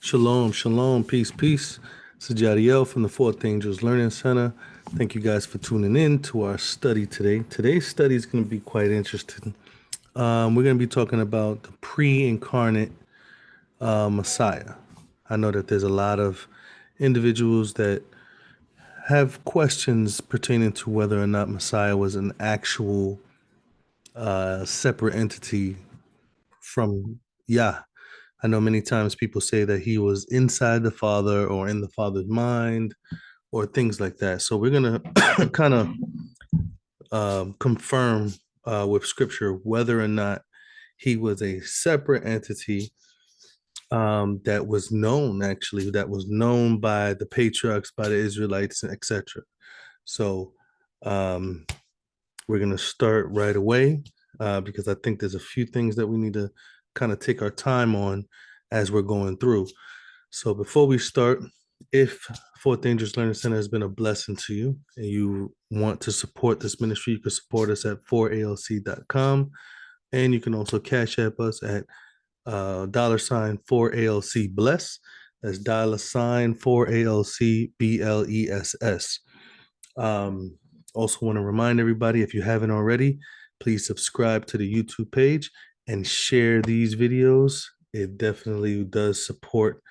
Shalom, shalom, peace, peace. This is Jadiel from the Fourth Angels Learning Center. Thank you guys for tuning in to our study today. Today's study is going to be quite interesting. We're going to be talking about the pre-incarnate Messiah. I know that there's a lot of individuals that have questions pertaining to whether or not Messiah was an actual separate entity from Yah. I know many times people say that he was inside the Father or in the Father's mind or things like that. So we're going to kind of confirm with Scripture whether or not he was a separate entity that was known, actually, that was known by the patriarchs, by the Israelites, etc. So we're going to start right away because I think there's a few things that we need to kind of take our time on as we're going through. So before we start, if Fourth Angels Learning Center has been a blessing to you and you want to support this ministry, you can support us at 4alc.com. And you can also cash app us at $ 4ALC bless. That's $ 4ALC BLESS. Also want to remind everybody, if you haven't already, please subscribe to the YouTube page and share these videos. It definitely does support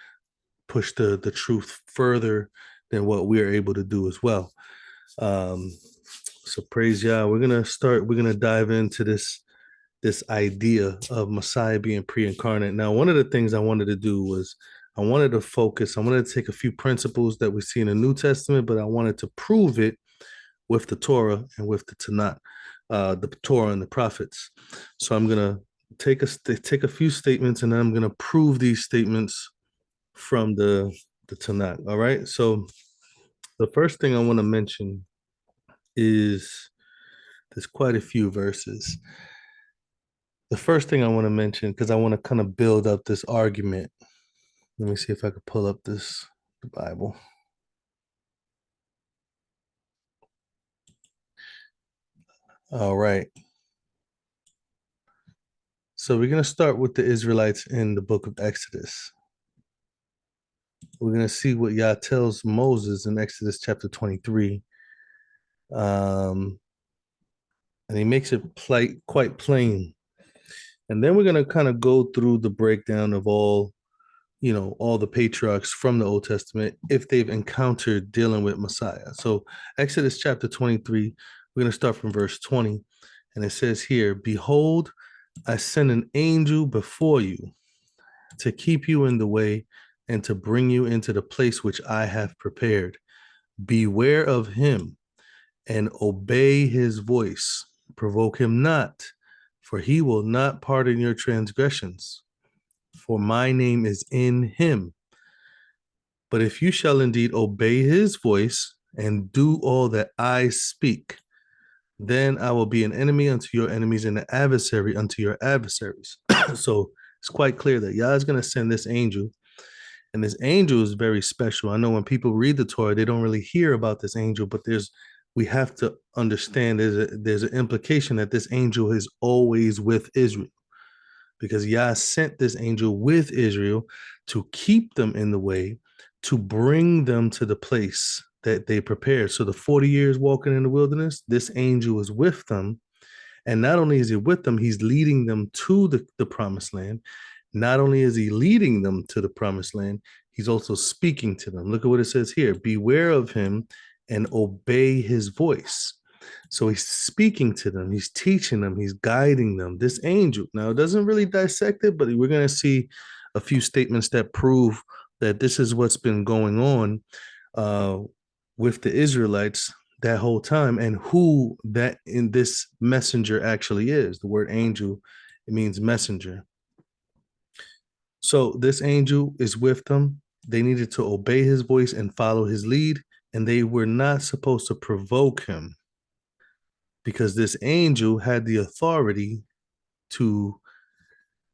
push the truth further than what we are able to do as well. So praise Yah. We're gonna dive into this idea of Messiah being pre-incarnate. Now, one of the things I wanted to do was I wanted to take a few principles that we see in the New Testament, but I wanted to prove it with the Torah and with the Tanakh, the Torah and the prophets. So I'm gonna take a few statements, and then I'm gonna prove these statements from the Tanakh. All right. So the first thing I want to mention is there's quite a few verses. The first thing I want to mention, because I want to kind of build up this argument. Let me see if I could pull up the Bible. All right. So we're going to start with the Israelites in the book of Exodus. We're going to see what Yah tells Moses in Exodus chapter 23. And he makes it quite plain. And then we're going to kind of go through the breakdown of all the patriarchs from the Old Testament if they've encountered dealing with Messiah. So Exodus chapter 23, we're going to start from verse 20. And it says here, "Behold, I send an angel before you to keep you in the way and to bring you into the place which I have prepared. Beware of him and obey his voice. Provoke him not, for he will not pardon your transgressions. For my name is in him. But if you shall indeed obey his voice and do all that I speak, then I will be an enemy unto your enemies and an adversary unto your adversaries." So it's quite clear that Yah is going to send this angel. And this angel is very special. I know when people read the Torah, they don't really hear about this angel, but we have to understand there's an implication that this angel is always with Israel, because Yah sent this angel with Israel to keep them in the way, to bring them to the place that they prepared. So the 40 years walking in the wilderness, this angel is with them. And not only is he with them, he's leading them to the promised land. Not only is he leading them to the promised land, he's also speaking to them. Look at what it says here. "Beware of him and obey his voice." So he's speaking to them, he's teaching them, he's guiding them. This angel, now it doesn't really dissect it, but we're going to see a few statements that prove that this is what's been going on with the Israelites that whole time, and who that in this messenger actually is. The word angel, it means messenger. So this angel is with them. They needed to obey his voice and follow his lead, and they were not supposed to provoke him, because this angel had the authority to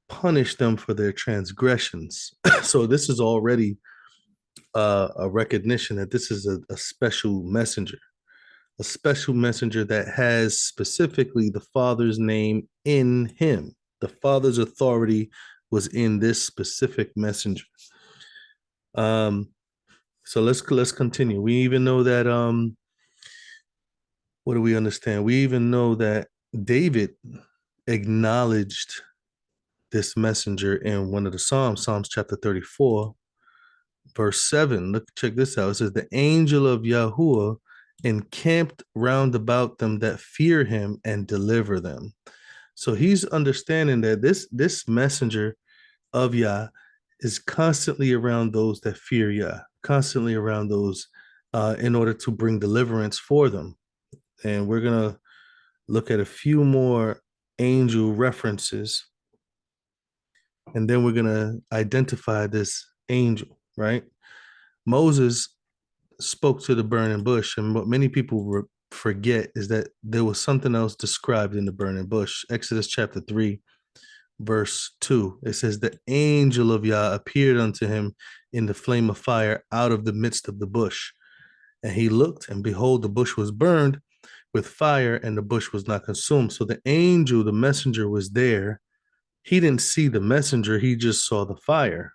punish them for their transgressions. So this is already a recognition that this is a special messenger, that has specifically the Father's name in him. The Father's authority was in this specific messenger. Um, so let's continue. We even know that what do we understand? We even know that David acknowledged this messenger in one of the Psalms, Psalms chapter 34, verse 7. Look, check this out. It says, the angel of Yahuwah encamped round about them that fear him and deliver them. So he's understanding that this messenger of Yah is constantly around those that fear Yah, constantly around those in order to bring deliverance for them. And we're going to look at a few more angel references, and then we're going to identify this angel, right? Moses spoke to the burning bush, and what many people forget is that there was something else described in the burning bush. Exodus chapter 3, verse 2. It says, the angel of Yah appeared unto him in the flame of fire out of the midst of the bush. And he looked, and behold, the bush was burned with fire, and the bush was not consumed. So the angel, the messenger, was there. He didn't see the messenger, he just saw the fire.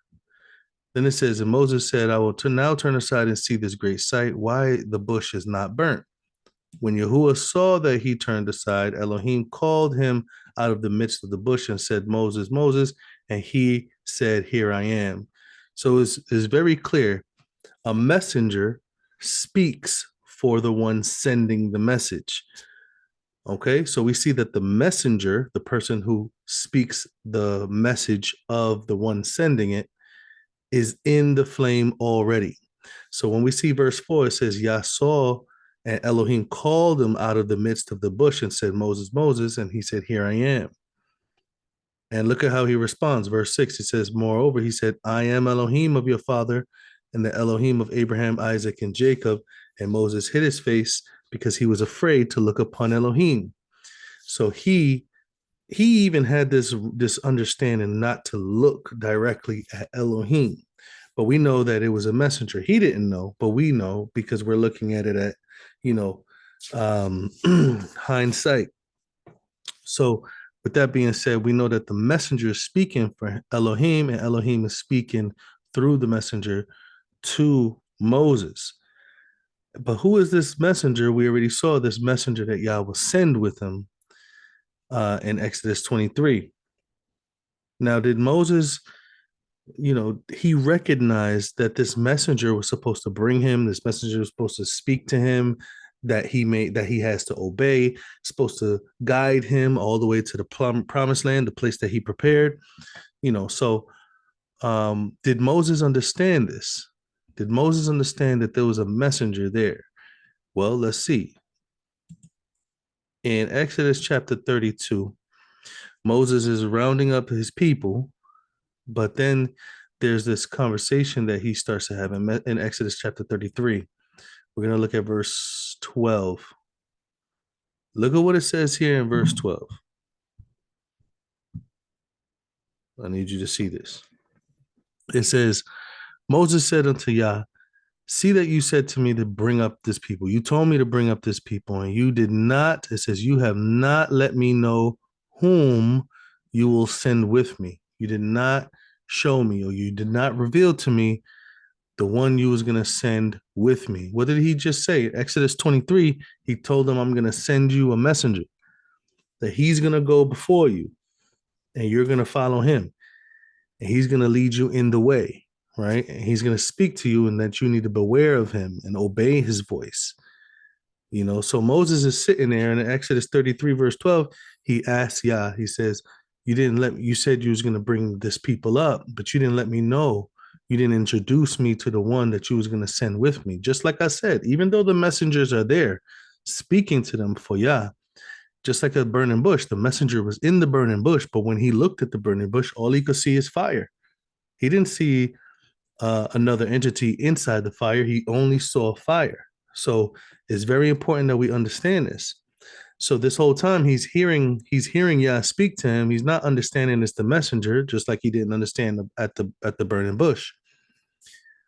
Then it says, and Moses said, I will now turn aside and see this great sight, why the bush is not burnt. When Yahuwah saw that he turned aside, Elohim called him out of the midst of the bush and said, Moses, Moses, and he said, here I am. So it's very clear. A messenger speaks for the one sending the message. Okay, so we see that the messenger, the person who speaks the message of the one sending it, is in the flame already. So when we see verse 4, it says, Yah saw, and Elohim called him out of the midst of the bush and said, Moses, Moses, and he said, here I am. And look at how he responds. Verse 6, it says, moreover, he said, I am Elohim of your father, and the Elohim of Abraham, Isaac, and Jacob. And Moses hid his face because he was afraid to look upon Elohim. So he even had this understanding not to look directly at Elohim. But we know that it was a messenger. He didn't know, but we know because we're looking at it at, hindsight. So with that being said, we know that the messenger is speaking for Elohim, and Elohim is speaking through the messenger to Moses. But who is this messenger? We already saw this messenger that Yah will send with him in Exodus 23. Now, did Moses, he recognized that this messenger was supposed to bring him, this messenger was supposed to speak to him, that he has to obey, supposed to guide him all the way to the promised land, the place that he prepared. So did Moses understand this? Did Moses understand that there was a messenger there? Well, let's see. In Exodus chapter 32, Moses is rounding up his people, but then there's this conversation that he starts to have in Exodus chapter 33. We're going to look at verse 12. Look at what it says here in verse 12. I need you to see this. It says, Moses said unto Yah, see that you said to me to bring up this people. You told me to bring up this people, and you did not. It says, you have not let me know whom you will send with me. You did not show me, or you did not reveal to me the one you was going to send with me. What did he just say? Exodus 23, he told them, I'm going to send you a messenger, that he's going to go before you, and you're going to follow him, and he's going to lead you in the way, right? And he's going to speak to you, and that you need to beware of him and obey his voice. So Moses is sitting there, and in Exodus 33, verse 12, he asks Yah, he says, you said you was going to bring this people up, but you didn't let me know. You didn't introduce me to the one that you was going to send with me. Just like I said, even though the messengers are there speaking to them for Yah, just like a burning bush, the messenger was in the burning bush, but when he looked at the burning bush, all he could see is fire. He didn't see another entity inside the fire. He only saw fire. So it's very important that we understand this. So this whole time he's hearing Yah speak to him. He's not understanding it's the messenger, just like he didn't understand at the burning bush.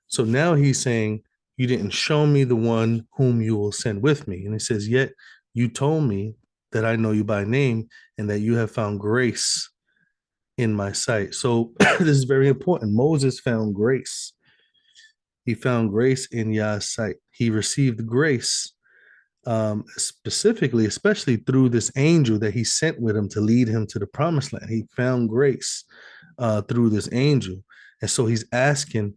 So now he's saying, you didn't show me the one whom you will send with me. And he says, yet you told me that I know you by name and that you have found grace in my sight. So this is very important. Moses found grace. He found grace in Yah's sight. He received grace, specifically, especially through this angel that he sent with him to lead him to the promised land. He found grace through this angel. And so he's asking,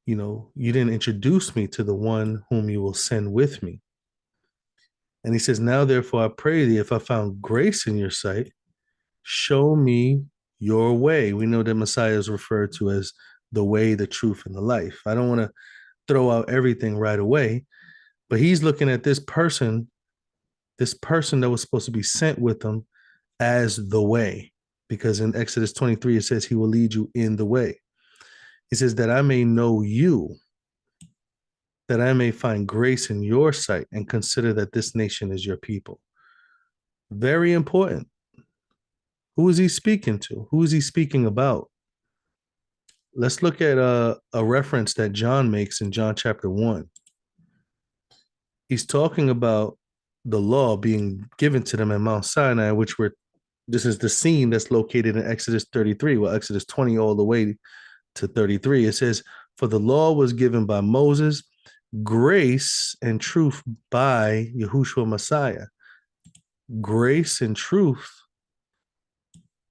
you didn't introduce me to the one whom you will send with me. And he says, now, therefore, I pray thee, if I found grace in your sight, show me your way. We know that Messiah is referred to as the way, the truth, and the life. I don't want to throw out everything right away, but he's looking at this person that was supposed to be sent with him as the way, because in Exodus 23, it says he will lead you in the way. He says that I may know you, that I may find grace in your sight and consider that this nation is your people. Very important. Who is he speaking to? Who is he speaking about? Let's look at a reference that John makes in John chapter 1. He's talking about the law being given to them at Mount Sinai, this is the scene that's located in Exodus 33, well, Exodus 20 all the way to 33. It says, for the law was given by Moses, grace and truth by Yahushua Messiah. Grace and truth.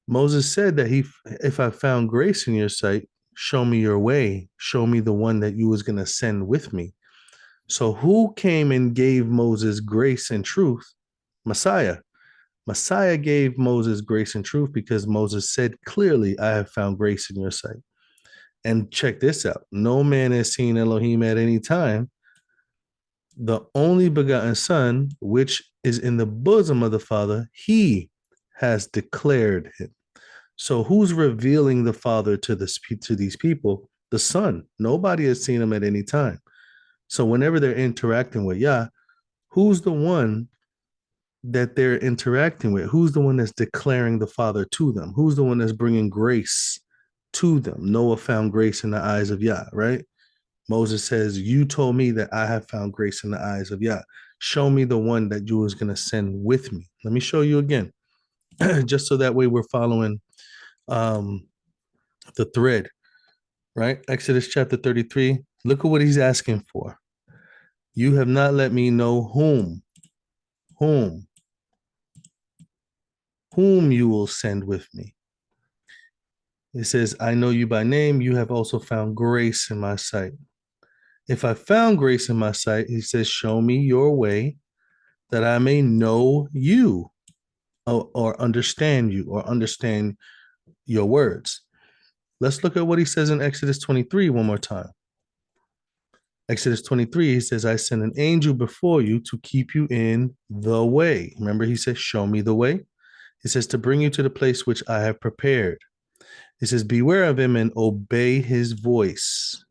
Moses said that if I found grace in your sight, show me your way, show me the one that you was going to send with me. So who came and gave Moses grace and truth? Messiah. Messiah gave Moses grace and truth because Moses said clearly, I have found grace in your sight. And check this out. No man has seen Elohim at any time. The only begotten Son, which is in the bosom of the Father, he has declared him. So who's revealing the Father to these people? The Son. Nobody has seen him at any time. So whenever they're interacting with Yah, who's the one that they're interacting with? Who's the one that's declaring the Father to them? Who's the one that's bringing grace to them? Noah found grace in the eyes of Yah, right? Moses says, you told me that I have found grace in the eyes of Yah. Show me the one that you was going to send with me. Let me show you again, just so that way we're following the thread, right? Exodus chapter 33. Look at what he's asking for. You have not let me know whom you will send with me. It says, I know you by name. You have also found grace in my sight. If I found grace in my sight, he says, show me your way that I may know you or understand you or understand your words. Let's look at what he says in Exodus 23 one more time. Exodus 23, he says, I send an angel before you to keep you in the way. Remember, he says, show me the way. He says, to bring you to the place which I have prepared. He says, beware of him and obey his voice.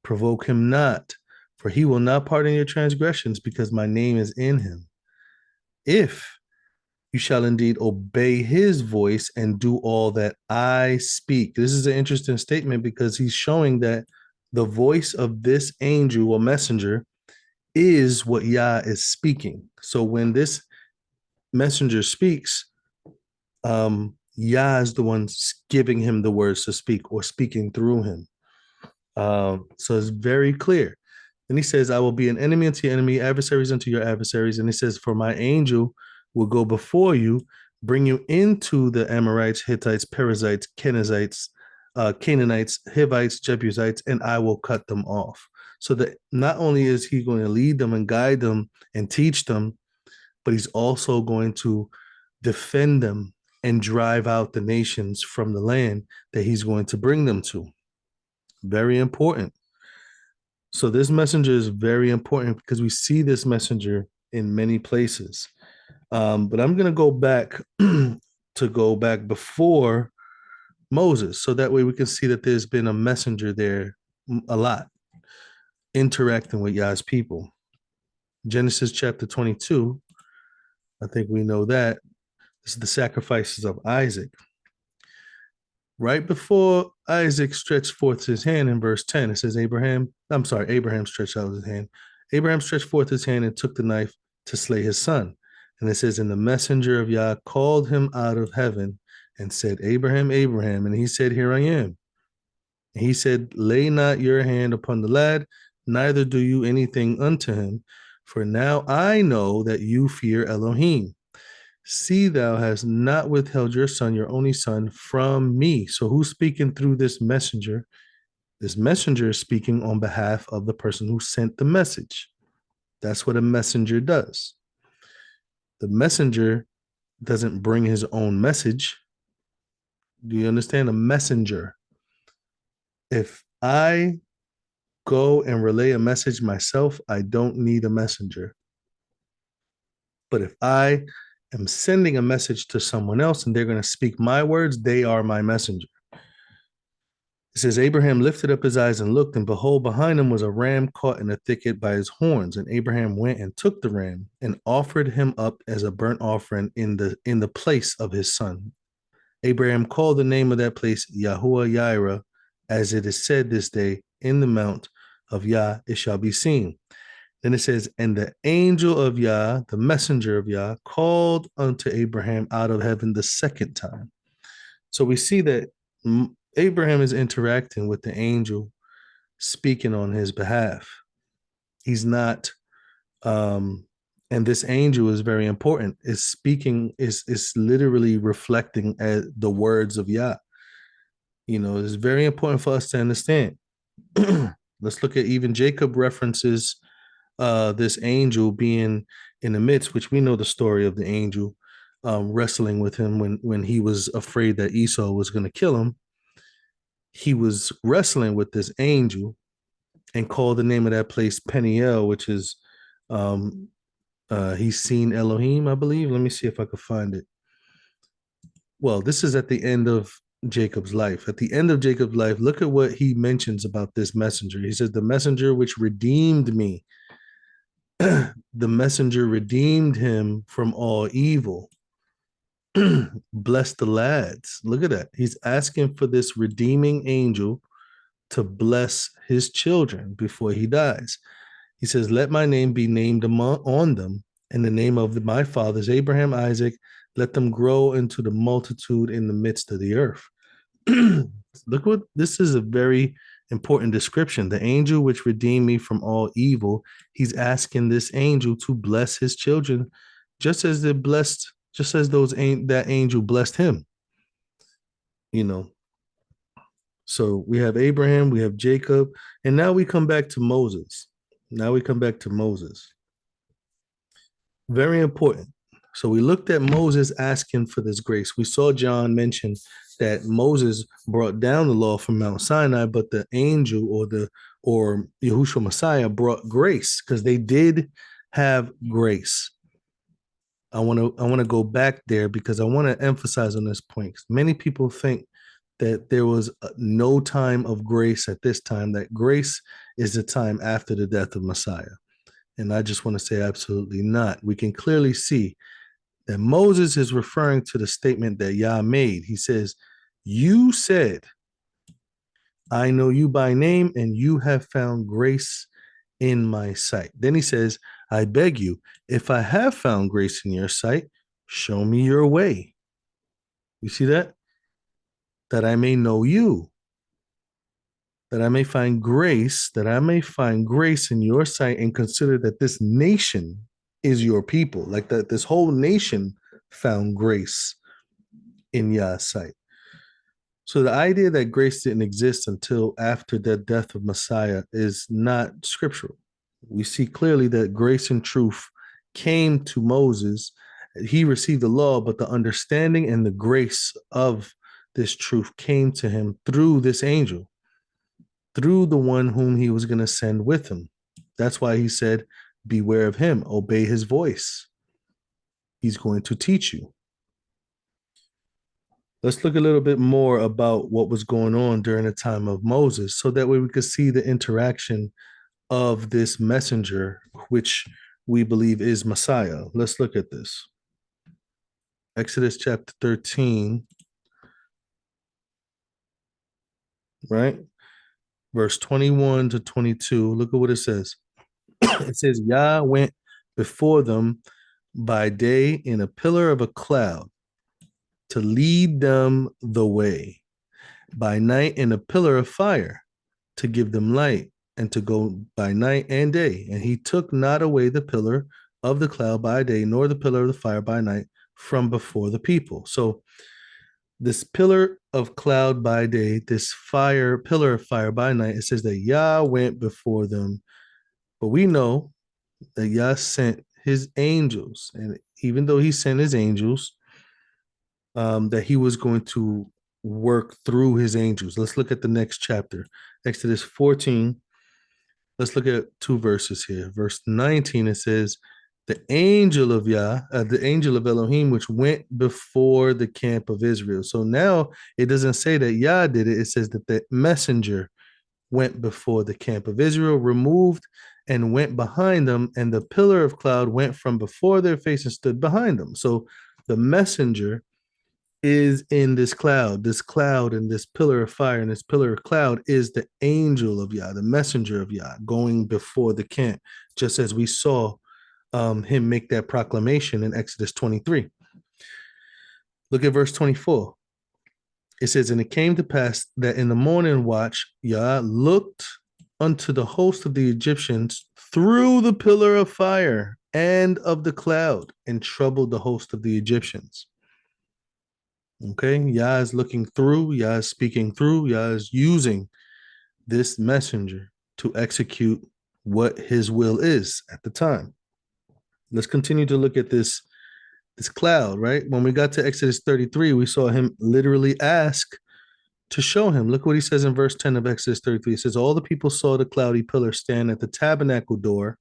Provoke him not, for he will not pardon your transgressions, because my name is in him. If you shall indeed obey his voice and do all that I speak. This is an interesting statement because he's showing that the voice of this angel or messenger is what Yah is speaking. So when this messenger speaks, Yah is the one giving him the words to speak or speaking through him. So it's very clear. And he says, I will be an enemy unto your enemy, adversaries unto your adversaries. And he says, for my angel will go before you, bring you into the Amorites, Hittites, Perizzites, Kenizzites, Canaanites, Hivites, Jebusites, and I will cut them off. So that not only is he going to lead them and guide them and teach them, but he's also going to defend them and drive out the nations from the land that he's going to bring them to. Very important. So this messenger is very important because we see this messenger in many places. But I'm going to go back before Moses, so that way we can see that there's been a messenger there a lot, interacting with Yah's people. Genesis chapter 22, I think we know that. This is the sacrifices of Isaac. Right before Isaac stretched forth his hand in verse 10, it says Abraham stretched out his hand. Abraham stretched forth his hand and took the knife to slay his son. And it says, and the messenger of Yah called him out of heaven and said, Abraham, Abraham. And he said, here I am. And he said, lay not your hand upon the lad, neither do you anything unto him. For now I know that you fear Elohim. See, thou hast not withheld your son, your only son, from me. So who's speaking through this messenger? This messenger is speaking on behalf of the person who sent the message. That's what a messenger does. The messenger doesn't bring his own message. Do you understand? A messenger. If I go and relay a message myself, I don't need a messenger. But if I am sending a message to someone else and they're going to speak my words, they are my messenger. It says, Abraham lifted up his eyes and looked, and behold, behind him was a ram caught in a thicket by his horns. And Abraham went and took the ram and offered him up as a burnt offering in the place of his son. Abraham called the name of that place Yahuah Yireh, as it is said this day, in the mount of Yah it shall be seen. Then it says, and the angel of Yah, the messenger of Yah, called unto Abraham out of heaven the second time. So we see that Abraham is interacting with the angel speaking on his behalf. He's not, and this angel is very important. Is speaking, is literally reflecting the words of Yah. You know, it's very important for us to understand. Let's look at even Jacob references this angel being in the midst, which we know the story of the angel wrestling with him when he was afraid that Esau was going to kill him. He was wrestling with this angel and called the name of that place Peniel, which is he's seen Elohim, I believe. Let me see if I could find it. Well, this is at the end of Jacob's life. At the end of Jacob's life, look at what he mentions about this messenger. He says, the messenger which redeemed me, the messenger redeemed him from all evil. Bless the lads. Look at that. He's asking for this redeeming angel to bless his children before he dies. He says, let my name be named on them in the name of my fathers, Abraham, Isaac. Let them grow into the multitude in the midst of the earth. Look what this is, a very important description. The angel which redeemed me from all evil. He's asking this angel to bless his children, just as they're blessed, just as that angel blessed him. You know. So we have Abraham, we have Jacob, and now we come back to Moses. Very important. So we looked at Moses asking for this grace. We saw John mention that Moses brought down the law from Mount Sinai, but the angel or Yahushua Messiah brought grace, because they did have grace. I want to go back there because I want to emphasize on this point. Many people think that there was no time of grace at this time, that grace is the time after the death of Messiah. And I just want to say absolutely not. We can clearly see that Moses is referring to the statement that Yah made. He says, you said, I know you by name, and you have found grace in my sight. Then he says, I beg you, if I have found grace in your sight, show me your way. You see that? That I may know you, that I may find grace in your sight, and consider that this nation is your people. Like that, this whole nation found grace in Yah's sight. So the idea that grace didn't exist until after the death of Messiah is not scriptural. We see clearly that grace and truth came to Moses. He received the law, but the understanding and the grace of this truth came to him through this angel, through the one whom he was going to send with him. That's why he said, beware of him, obey his voice. He's going to teach you. Let's look a little bit more about what was going on during the time of Moses, so that way we could see the interaction of this messenger, which we believe is Messiah. Let's look at this. Exodus chapter 13, right? Verse 21 to 22. Look at what it says. It says, Yah went before them by day in a pillar of a cloud to lead them the way. by night in a pillar of fire to give them light, and to go by night and day. And he took not away the pillar of the cloud by day, nor the pillar of the fire by night from before the people. So this pillar of cloud by day, this pillar of fire by night, it says that Yah went before them. But we know that Yah sent his angels. And even though he sent his angels, that he was going to work through his angels. Let's look at the next chapter, Exodus 14. Let's look at two verses here. Verse 19, it says, the angel of the angel of Elohim, which went before the camp of Israel. So now it doesn't say that Yah did it. It says that the messenger went before the camp of Israel, removed and went behind them, and the pillar of cloud went from before their face and stood behind them. So the messenger is in this cloud and this pillar of fire and this pillar of cloud is the angel of Yah, the messenger of Yah, going before the camp, just as we saw him make that proclamation in Exodus 23. Look at verse 24. It says, and it came to pass that in the morning watch, Yah looked unto the host of the Egyptians through the pillar of fire and of the cloud, and troubled the host of the Egyptians. Okay, Yah is looking through, Yah is speaking through, Yah is using this messenger to execute what his will is at the time. Let's continue to look at this cloud, right? When we got to Exodus 33, we saw him literally ask to show him. Look what he says in verse 10 of Exodus 33. It says, all the people saw the cloudy pillar stand at the tabernacle door,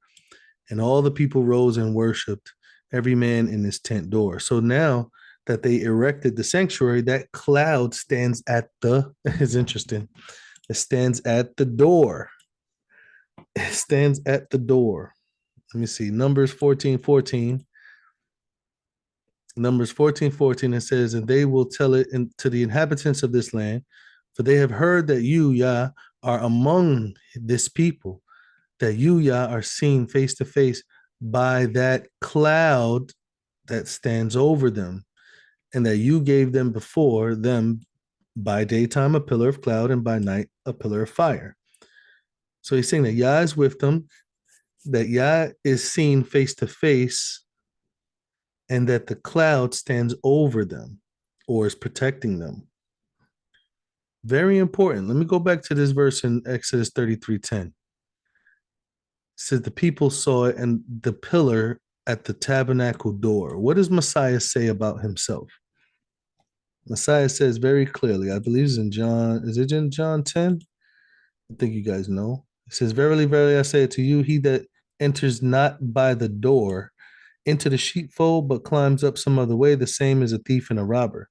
and all the people rose and worshiped, every man in his tent door. So now that they erected the sanctuary, that cloud stands at it's interesting. It stands at the door. It stands at the door. Let me see. Numbers 14:14. Numbers 14:14, it says, and they will tell it to the inhabitants of this land, for they have heard that you, Yah, are among this people, that you, Yah, are seen face to face by that cloud that stands over them, and that you gave them before them by daytime a pillar of cloud and by night a pillar of fire. So he's saying that Yah is with them, that Yah is seen face to face, and that the cloud stands over them or is protecting them. Very important. Let me go back to this verse in Exodus 33:10. It says the people saw it and the pillar at the tabernacle door. What does Messiah say about himself? Messiah says very clearly, I believe it's in John, is it in John 10? I think you guys know. It says, verily, verily, I say it to you, he that enters not by the door into the sheepfold, but climbs up some other way, the same as a thief and a robber.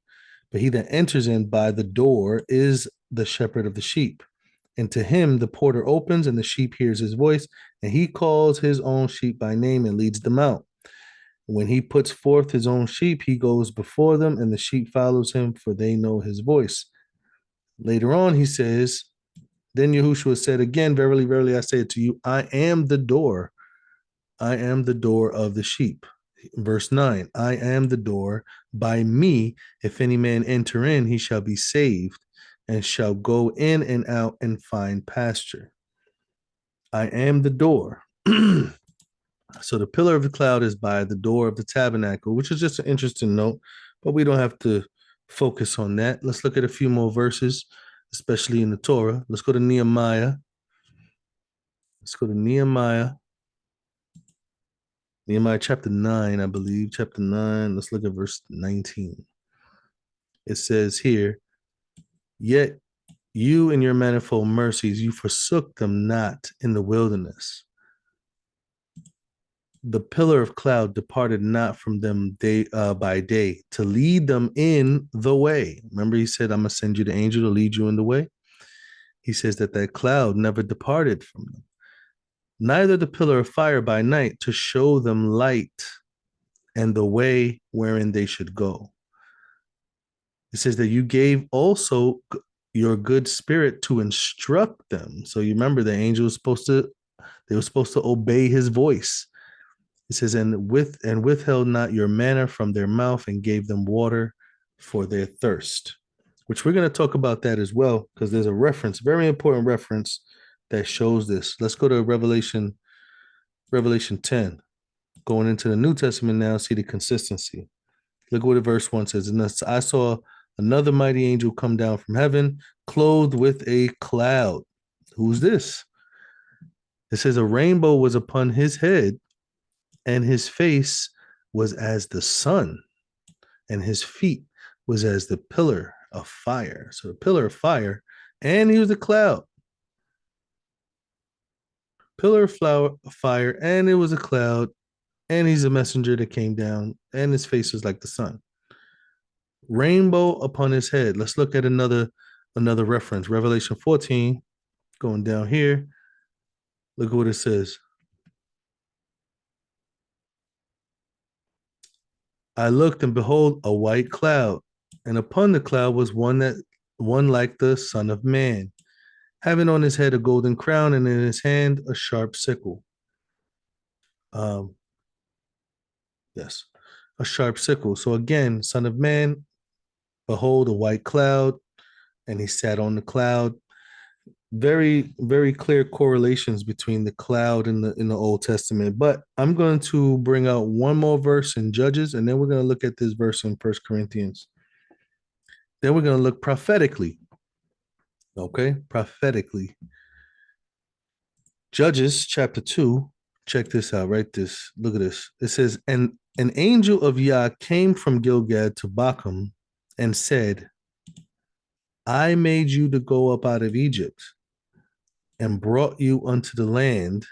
But he that enters in by the door is the shepherd of the sheep. And to him the porter opens, and the sheep hears his voice, and he calls his own sheep by name and leads them out. When he puts forth his own sheep, he goes before them, and the sheep follows him, for they know his voice. Later on, he says, then Yahushua said again, verily, verily, I say it to you, I am the door. I am the door of the sheep. Verse 9, I am the door. By me, if any man enter in, he shall be saved, and shall go in and out and find pasture. I am the door. So the pillar of the cloud is by the door of the tabernacle, which is just an interesting note, but we don't have to focus on that. Let's look at a few more verses, especially in the Torah. Let's go to Nehemiah. Let's go to Nehemiah. Nehemiah chapter 9, I believe. Chapter 9. Let's look at verse 19. It says here, yet you in your manifold mercies, you forsook them not in the wilderness. The pillar of cloud departed not from them day by day to lead them in the way. Remember, he said, I'm going to send you the angel to lead you in the way. He says that cloud never departed from them. Neither the pillar of fire by night to show them light and the way wherein they should go. It says that you gave also your good spirit to instruct them. So you remember the angel was they were supposed to obey his voice. It says, and withheld not your manna from their mouth, and gave them water for their thirst. which we're going to talk about that as well, because there's a reference, very important reference that shows this. Let's go to Revelation 10. Going into the New Testament now, see the consistency. Look what verse 1 says. And I saw another mighty angel come down from heaven, clothed with a cloud. Who's this? It says a rainbow was upon his head, and his face was as the sun, and his feet was as the pillar of fire. So the pillar of fire, and he was a cloud. Pillar of fire, and it was a cloud, and he's a messenger that came down, and his face was like the sun. Rainbow upon his head. Let's look at another reference. Revelation 14, going down here. Look at what it says. I looked, and behold, a white cloud, and upon the cloud was one like the Son of Man, having on his head a golden crown, and in his hand a sharp sickle. Yes, a sharp sickle. So again, Son of Man, behold, a white cloud, and he sat on the cloud. Very, very clear correlations between the cloud in the Old Testament. But I'm going to bring out one more verse in Judges, and then we're going to look at this verse in First Corinthians. Then we're going to look prophetically. Okay, prophetically. Judges chapter 2. Check this out. Write this. Look at this. It says, and an angel of Yah came from Gilgad to Bochum and said, I made you to go up out of Egypt and brought you unto the land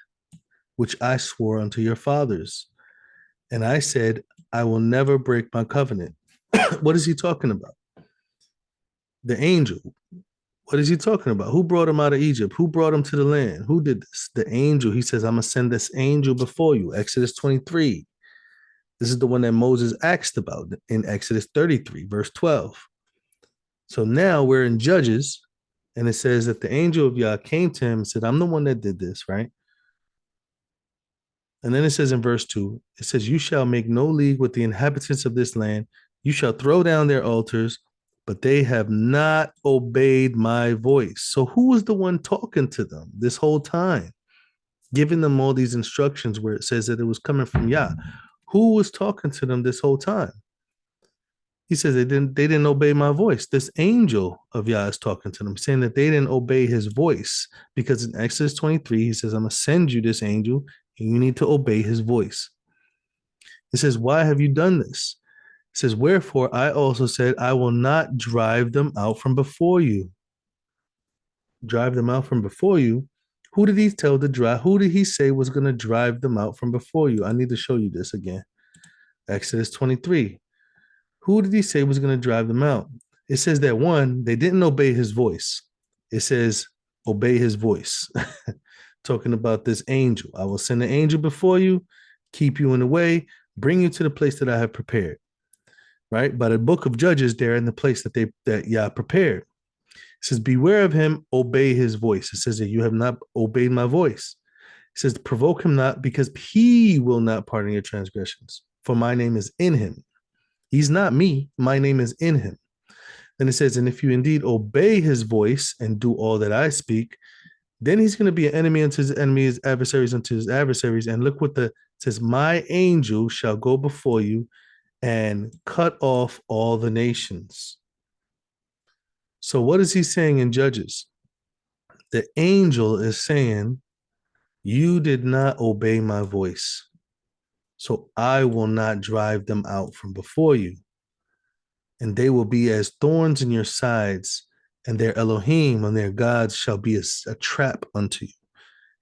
which I swore unto your fathers. And I said, I will never break my covenant. What is he talking about? The angel. What is he talking about? Who brought him out of Egypt? Who brought him to the land? Who did this? The angel. He says, I'm going to send this angel before you. Exodus 23. This is the one that Moses asked about in Exodus 33, verse 12. So now we're in Judges, and it says that the angel of Yah came to him and said, I'm the one that did this, right? And then it says in verse 2, it says, you shall make no league with the inhabitants of this land. You shall throw down their altars, but they have not obeyed my voice. So who was the one talking to them this whole time, giving them all these instructions where it says that it was coming from Yah? Who was talking to them this whole time? He says they didn't obey my voice. This angel of Yah is talking to them, saying that they didn't obey his voice, because in Exodus 23, he says, I'm going to send you this angel, and you need to obey his voice. It says, why have you done this? It says, wherefore I also said, I will not drive them out from before you. Drive them out from before you. Who did he tell to drive? Who did he say was going to drive them out from before you? I need to show you this again. Exodus 23. Who did he say was going to drive them out? It says that one, they didn't obey his voice. It says, obey his voice. Talking about this angel. I will send an angel before you, keep you in the way, bring you to the place that I have prepared. Right? By the book of Judges, they're in the place that Yah prepared. It says, beware of him, obey his voice. It says that you have not obeyed my voice. It says, provoke him not, because he will not pardon your transgressions, for my name is in him. He's not me. My name is in him. Then it says, and if you indeed obey his voice and do all that I speak, then he's going to be an enemy unto his enemies, adversaries unto his adversaries. And look what it says, my angel shall go before you and cut off all the nations. So what is he saying in Judges? The angel is saying, you did not obey my voice, so I will not drive them out from before you. And they will be as thorns in your sides, and their Elohim and their gods shall be a trap unto you.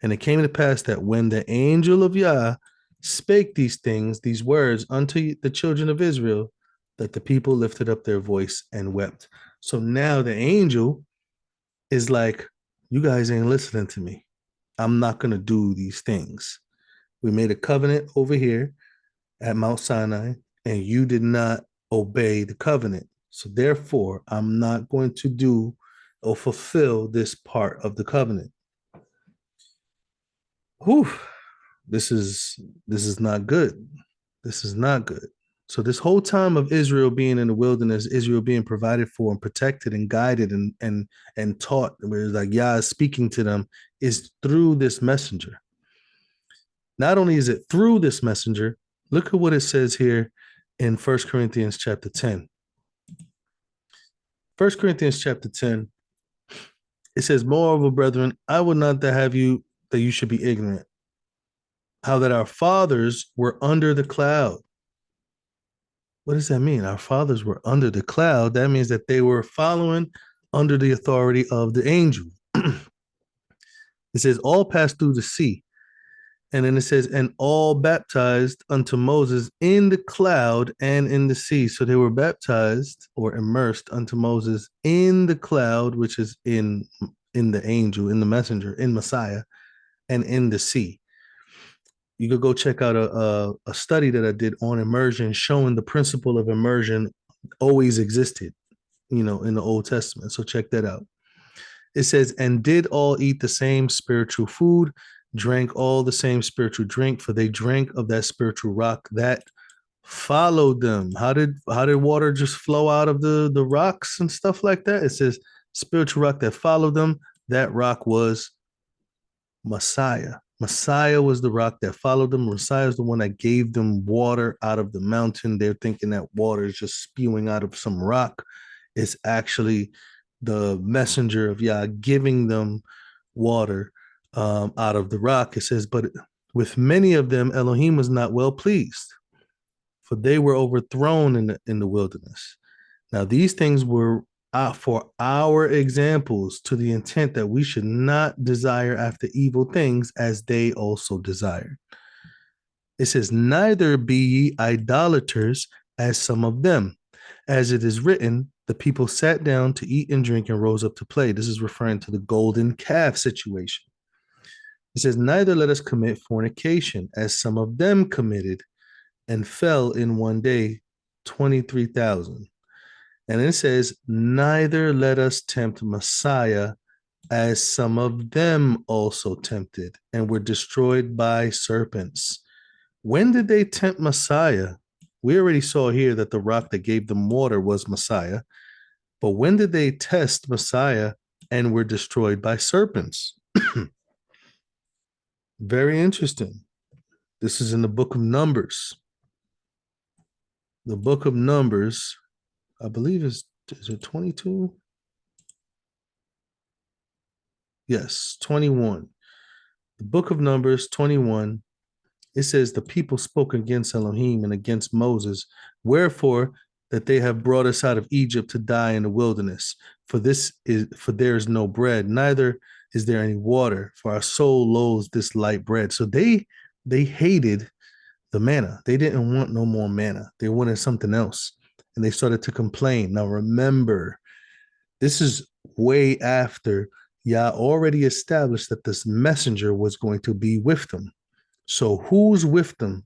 And it came to pass that when the angel of Yah spake these things, these words unto the children of Israel, that the people lifted up their voice and wept. So now the angel is like, you guys ain't listening to me. I'm not going to do these things. We made a covenant over here at Mount Sinai, and you did not obey the covenant. So therefore, I'm not going to do or fulfill this part of the covenant. Whew. This is not good. This is not good. So this whole time of Israel being in the wilderness, Israel being provided for and protected and guided and taught, where like Yah is speaking to them, is through this messenger. Not only is it through this messenger, look at what it says here in 1 Corinthians chapter 10. 1 Corinthians chapter 10, it says, moreover, brethren, I would not have you that you should be ignorant, how that our fathers were under the cloud. What does that mean? Our fathers were under the cloud. That means that they were following under the authority of the angel. It says, all passed through the sea. And then it says, and all baptized unto Moses in the cloud and in the sea. So they were baptized or immersed unto Moses in the cloud, which is in the angel, in the messenger, in Messiah, and in the sea. You could go check out a study that I did on immersion, showing the principle of immersion always existed, in the Old Testament. So check that out. It says, and did all eat the same spiritual food, drank all the same spiritual drink, for they drank of that spiritual rock that followed them. How did water just flow out of the rocks and stuff like that? It says spiritual rock that followed them. That rock was Messiah. Messiah was the rock that followed them. Messiah is the one that gave them water out of the mountain. They're thinking that water is just spewing out of some rock. It's actually the messenger of Yah giving them water out of the rock. It says, but with many of them, Elohim was not well pleased, for they were overthrown in the wilderness. Now, these things were for our examples, to the intent that we should not desire after evil things as they also desired. It says, neither be ye idolaters as some of them. As it is written, the people sat down to eat and drink and rose up to play. This is referring to the golden calf situation. It says, neither let us commit fornication, as some of them committed, and fell in one day 23,000. And it says, neither let us tempt Messiah, as some of them also tempted and were destroyed by serpents. When did they tempt Messiah? We already saw here that the rock that gave them water was Messiah. But when did they test Messiah and were destroyed by serpents? Very interesting. This is in the book of Numbers. The book of Numbers, I believe is it 22? Yes, 21. The book of Numbers 21, it says the people spoke against Elohim and against Moses. Wherefore that they have brought us out of Egypt to die in the wilderness. For there is no bread, neither is there any water, for our soul loathes this light bread. So they hated the manna. They didn't want no more manna. They wanted something else. And they started to complain. Now remember, this is way after Yah already established that this messenger was going to be with them. So who's with them?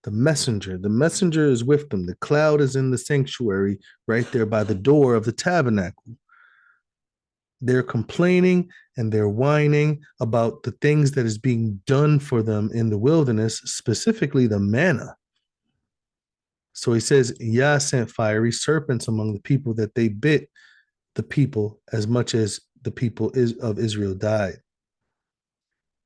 The messenger. The messenger is with them. The cloud is in the sanctuary right there by the door of the tabernacle. They're complaining and they're whining about the things that is being done for them in the wilderness, specifically the manna. So he says, Yah sent fiery serpents among the people that they bit the people as much as the people of Israel died.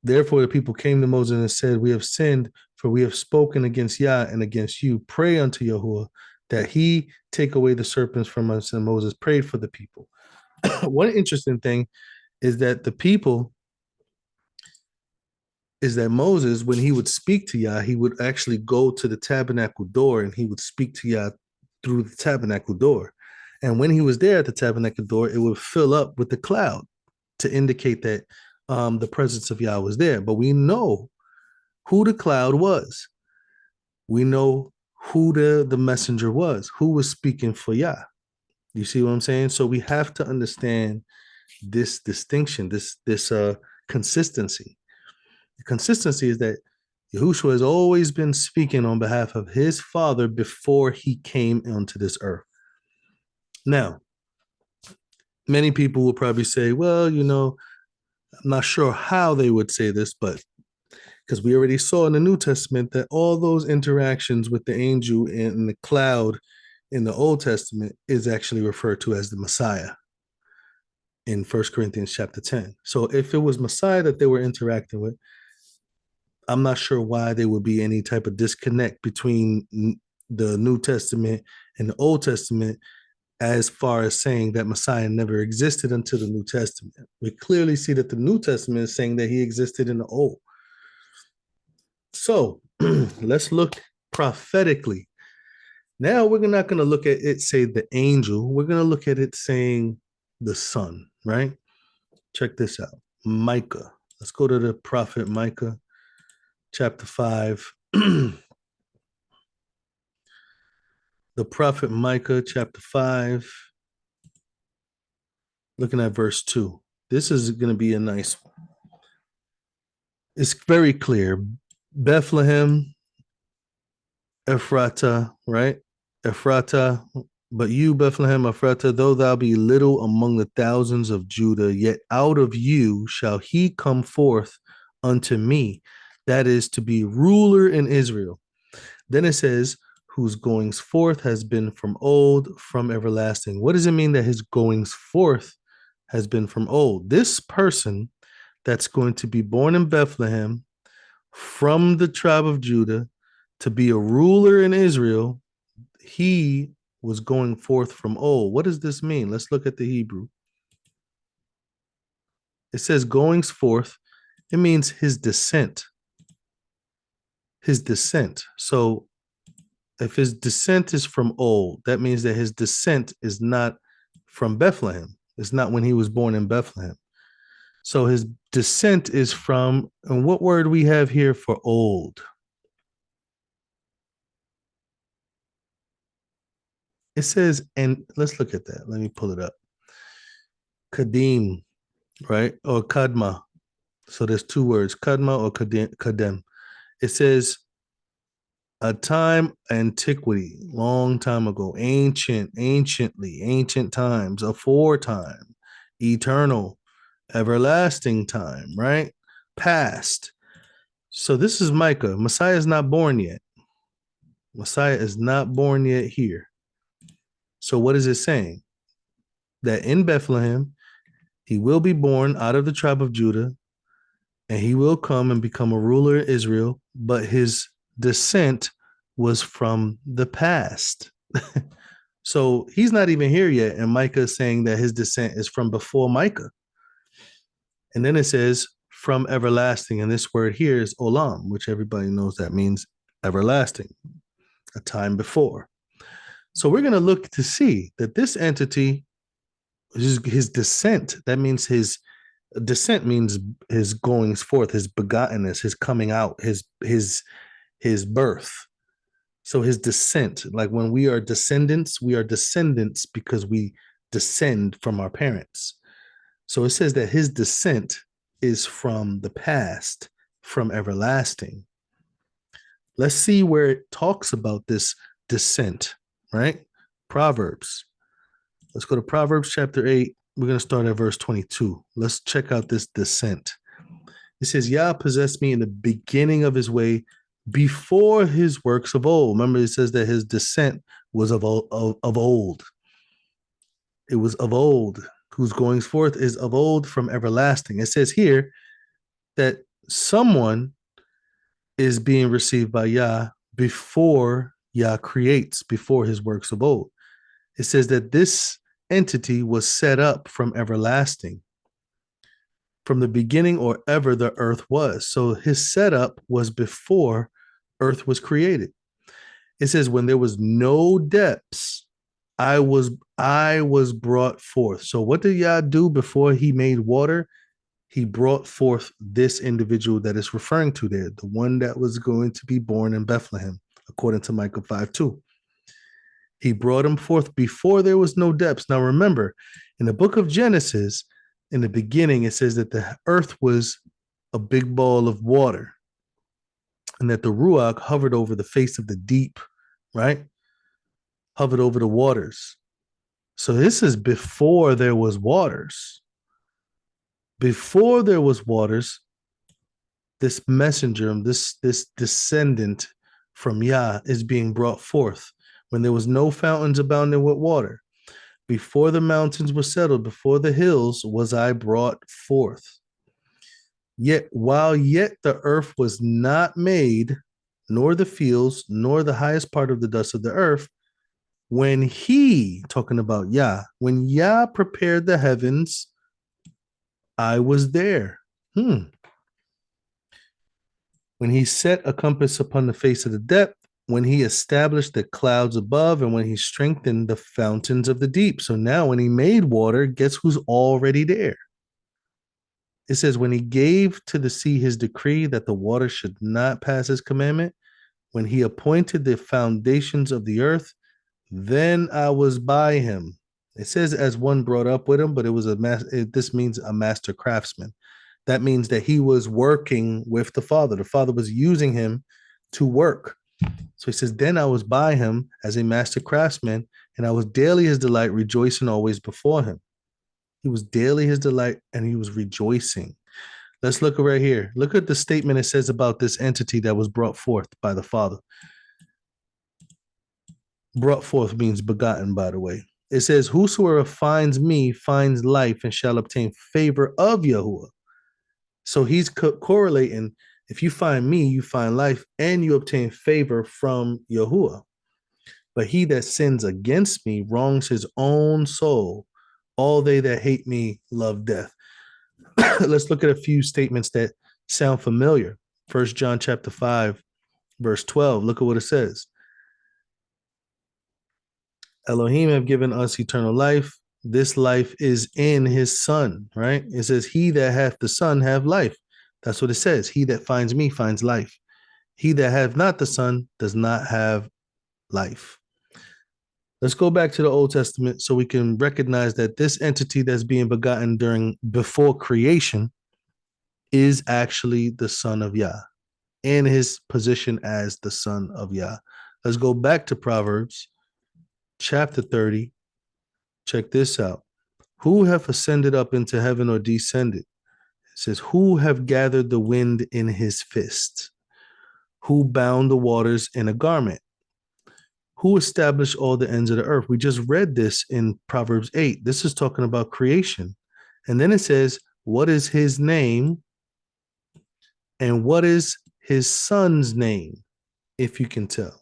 Therefore, the people came to Moses and said, we have sinned, for we have spoken against Yah and against you. Pray unto yahuah that he take away the serpents from us. And Moses prayed for the people. One interesting thing is that Moses, when he would speak to Yah, he would actually go to the tabernacle door and he would speak to Yah through the tabernacle door. And when he was there at the tabernacle door, it would fill up with the cloud to indicate that the presence of Yah was there. But we know who the cloud was. We know who the messenger was, who was speaking for Yah. You see what I'm saying? So we have to understand this distinction, this consistency. The consistency is that Yahushua has always been speaking on behalf of his Father before he came onto this earth. Now, many people will probably say, well, I'm not sure how they would say this, but Because we already saw in the New Testament that all those interactions with the angel and the cloud in the Old Testament is actually referred to as the Messiah in 1 Corinthians chapter 10. So if it was Messiah that they were interacting with, I'm not sure why there would be any type of disconnect between the New Testament and the Old Testament as far as saying that Messiah never existed until the New Testament. We clearly see that the New Testament is saying that he existed in the Old. So let's look prophetically. Now we're not going to look at it say the angel. We're going to look at it saying the son, right? Check this out. Micah. Let's go to the prophet Micah, chapter 5. The prophet Micah, chapter 5, looking at verse 2. This is going to be a nice, it's very clear. Bethlehem, Ephrata, right? Ephrata, but you, Bethlehem, Ephrata, though thou be little among the thousands of Judah, yet out of you shall he come forth unto me, that is to be ruler in Israel. Then it says, whose goings forth has been from old, from everlasting. What does it mean that his goings forth has been from old? This person that's going to be born in Bethlehem from the tribe of Judah to be a ruler in Israel, he was going forth from old. What does this mean? Let's look at the Hebrew. It says goings forth. It means his descent. His descent. So if his descent is from old, that means that his descent is not from Bethlehem. It's not when he was born in Bethlehem. So his descent is from, and what word we have here for old? It says, and let's look at that. Let me pull it up. Kadim, right? Or Kadma. So there's two words, Kadma or Kadem. It says a time, antiquity, long time ago, ancient, anciently, ancient times, aforetime, eternal, everlasting time, right? Past. So this is Micah. Messiah is not born yet. Messiah is not born yet here. So what is it saying? That in Bethlehem, he will be born out of the tribe of Judah, and he will come and become a ruler in Israel, but his descent was from the past. So he's not even here yet, and Micah is saying that his descent is from before Micah. And then it says from everlasting, and this word here is olam, which everybody knows that means everlasting, a time before. So we're going to look to see that this entity, his descent, that means his descent means his goings forth, his begottenness, his coming out, his birth. So his descent, like when we are descendants because we descend from our parents. So it says that his descent is from the past, from everlasting. Let's see where it talks about this descent, right? Proverbs. Let's go to Proverbs chapter 8. We're going to start at verse 22. Let's check out this descent. It says, Yah possessed me in the beginning of his way before his works of old. Remember, it says that his descent was of old. It was of old. Whose goings forth is of old from everlasting. It says here that someone is being received by Yah before Yah creates, before his works of old. It says that this entity was set up from everlasting, from the beginning or ever the earth was. So his setup was before earth was created. It says, when there was no depths, I was brought forth. So what did Yah do before he made water? He brought forth this individual that is referring to there, the one that was going to be born in Bethlehem, according to Micah 5:2. He brought him forth before there was no depths. Now remember, in the book of Genesis, in the beginning, it says that the earth was a big ball of water and that the Ruach hovered over the face of the deep, right? Hovered over the waters. So this is before there was waters. Before there was waters, this messenger, this descendant from Yah is being brought forth when there was no fountains abounding with water. Before the mountains were settled, before the hills was I brought forth. Yet while yet the earth was not made, nor the fields, nor the highest part of the dust of the earth, when he, talking about Yah, when Yah prepared the heavens, I was there. When he set a compass upon the face of the depth, when he established the clouds above, and when he strengthened the fountains of the deep. So now when he made water, guess who's already there? It says, when he gave to the sea his decree that the water should not pass his commandment, when he appointed the foundations of the earth, then I was by him. It says as one brought up with him, but it was this means a master craftsman. That means that he was working with the Father. The Father was using him to work. So he says, then I was by him as a master craftsman, and I was daily his delight, rejoicing always before him. He was daily his delight, and he was rejoicing. Let's look right here. Look at the statement it says about this entity that was brought forth by the Father. Brought forth means begotten, by the way. It says, whosoever finds me finds life and shall obtain favor of yahuah. So he's correlating, if you find me, you find life and you obtain favor from yahuah. But he that sins against me wrongs his own soul. All they that hate me love death. Let's look at a few statements that sound familiar. 1 John chapter 5, verse 12. Look at what it says. Elohim have given us eternal life. This life is in his son, right? It says, he that hath the son have life. That's what it says. He that finds me finds life. He that hath not the son does not have life. Let's go back to the Old Testament so we can recognize that this entity that's being begotten before creation is actually the son of Yah in his position as the son of Yah. Let's go back to Proverbs chapter 30. Check this out. Who have ascended up into heaven or descended? It says, who have gathered the wind in his fist? Who bound the waters in a garment? Who established all the ends of the earth? We just read this in Proverbs 8. This is talking about creation. And then it says, what is his name? And what is his son's name, if you can tell?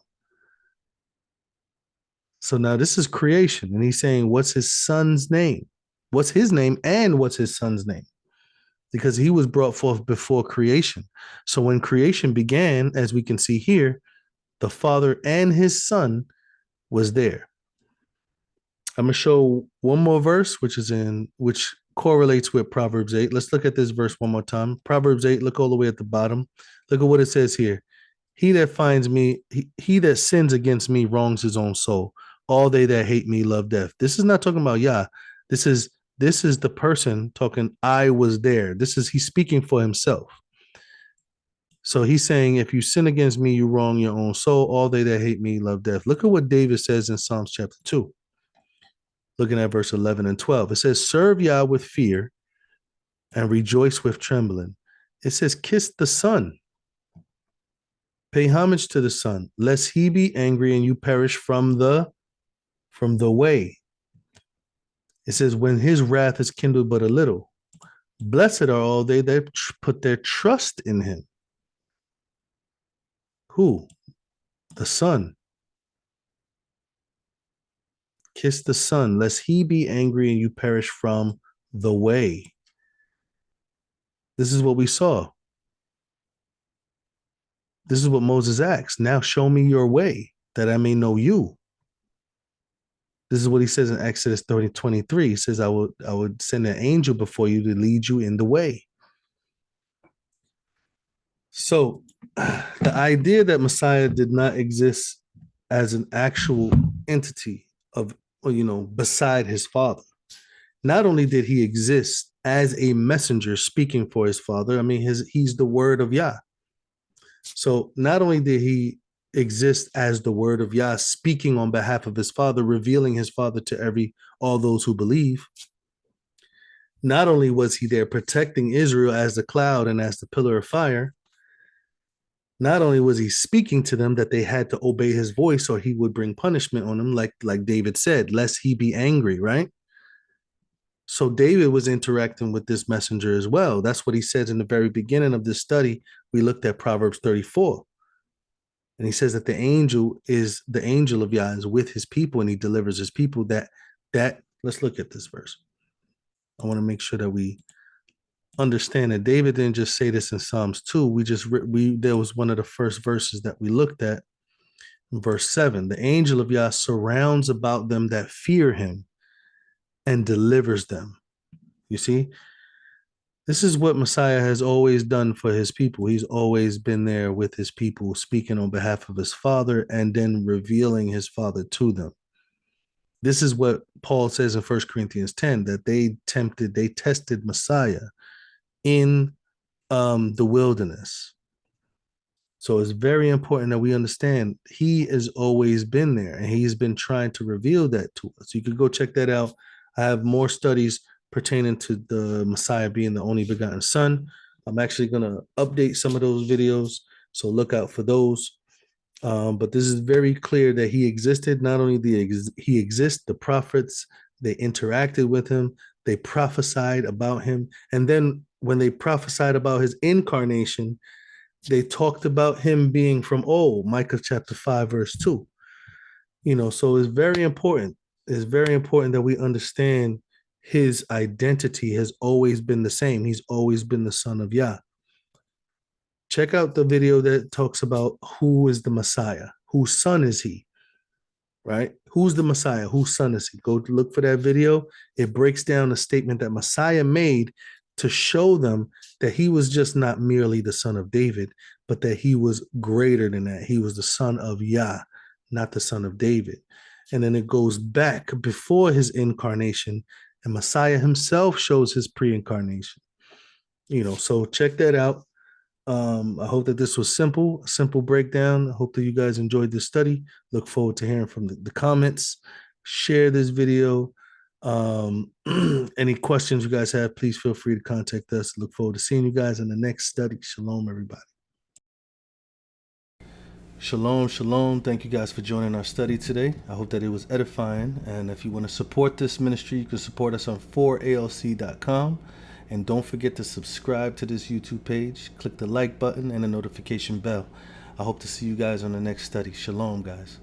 So now this is creation. And he's saying, what's his son's name? What's his name and what's his son's name? Because he was brought forth before creation. So when creation began, as we can see here, the Father and his Son was there. I'm going to show one more verse, which correlates with Proverbs 8. Let's look at this verse one more time. Proverbs 8, look all the way at the bottom. Look at what it says here. He that finds me, he that sins against me wrongs his own soul. All they that hate me love death. This is not talking about Yah. This is the person talking, I was there. He's speaking for himself. So he's saying, if you sin against me, you wrong your own soul. All they that hate me love death. Look at what David says in Psalms chapter 2. Looking at verse 11 and 12. It says, serve Yah with fear and rejoice with trembling. It says, kiss the Son. Pay homage to the Son, lest he be angry and you perish from the way. It says, when his wrath is kindled but a little. Blessed are all they that put their trust in him. Who? The Son. Kiss the Son, lest he be angry and you perish from the way. This is what we saw. This is what Moses asked. Now show me your way, that I may know you. This is what he says in Exodus 30:23. He says, I would send an angel before you to lead you in the way. So the idea that Messiah did not exist as an actual entity beside his Father. Not only did he exist as a messenger speaking for his Father, he's the word of Yah. So not only did he exist as the word of Yah speaking on behalf of his Father, revealing his Father to all those who believe, not only was he there protecting Israel as the cloud and as the pillar of fire, Not only was he speaking to them that they had to obey his voice or he would bring punishment on them, like David said, lest he be angry, right? So David was interacting with this messenger as well. That's what he says in the very beginning of this study. We looked at Proverbs 34. And he says that the angel of Yah is with his people and he delivers his people. That let's look at this verse. I want to make sure that we understand that David didn't just say this in Psalms 2. There was one of the first verses that we looked at, verse 7. The angel of Yah surrounds about them that fear him and delivers them. You see, this is what Messiah has always done for his people. He's always been there with his people, speaking on behalf of his father and then revealing his father to them. This is what Paul says in 1 Corinthians 10, that they tested Messiah in the wilderness. So it's very important that we understand he has always been there and he's been trying to reveal that to us. You could go check that out. I have more studies pertaining to the Messiah being the only begotten son. I'm actually going to update some of those videos, so look out for those. But this is very clear that he existed. Not only he exists, the prophets, they interacted with him, they prophesied about him. And then when they prophesied about his incarnation, they talked about him being from old, Micah chapter 5, verse 2. So it's very important. It's very important that we understand his identity has always been the same. He's always been the son of Yah. Check out the video that talks about who is the Messiah, whose son is he, right? Who's the Messiah? Whose son is he? Go look for that video. It breaks down a statement that Messiah made to show them that he was just not merely the son of David, but that he was greater than that. He was the son of Yah, not the son of David. And then it goes back before his incarnation, and Messiah himself shows his pre-incarnation. So check that out. I hope that this was a simple breakdown. I hope that you guys enjoyed this study. Look forward to hearing from the comments. Share this video. Any questions you guys have, please feel free to contact us. Look forward to seeing you guys in the next study. Shalom, everybody. Shalom, shalom. Thank you guys for joining our study today. I hope that it was edifying. And if you want to support this ministry, you can support us on 4alc.com. And don't forget to subscribe to this YouTube page. Click the like button and the notification bell. I hope to see you guys on the next study. Shalom, guys.